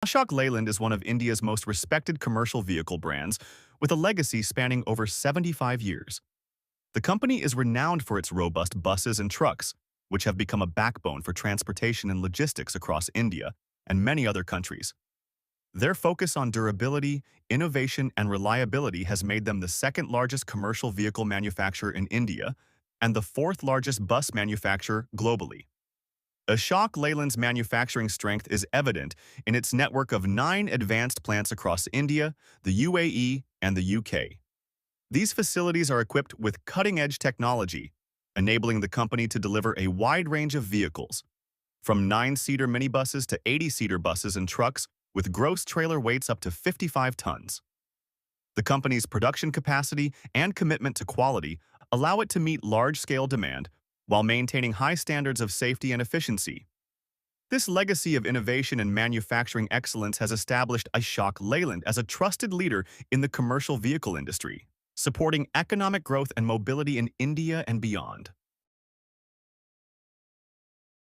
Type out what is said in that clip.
Ashok Leyland is one of India's most respected commercial vehicle brands, with a legacy spanning over 75 years. The company is renowned for its robust buses and trucks, which have become a backbone for transportation and logistics across India and many other countries. Their focus on durability, innovation, and reliability has made them the second-largest commercial vehicle manufacturer in India and the fourth-largest bus manufacturer globally. Ashok Leyland's manufacturing strength is evident in its network of 9 advanced plants across India, the UAE, and the UK. These facilities are equipped with cutting-edge technology, enabling the company to deliver a wide range of vehicles, from 9-seater minibuses to 80-seater buses and trucks with gross trailer weights up to 55 tons. The company's production capacity and commitment to quality allow it to meet large-scale demand while maintaining high standards of safety and efficiency. This legacy of innovation and manufacturing excellence has established Ashok Leyland as a trusted leader in the commercial vehicle industry, supporting economic growth and mobility in India and beyond.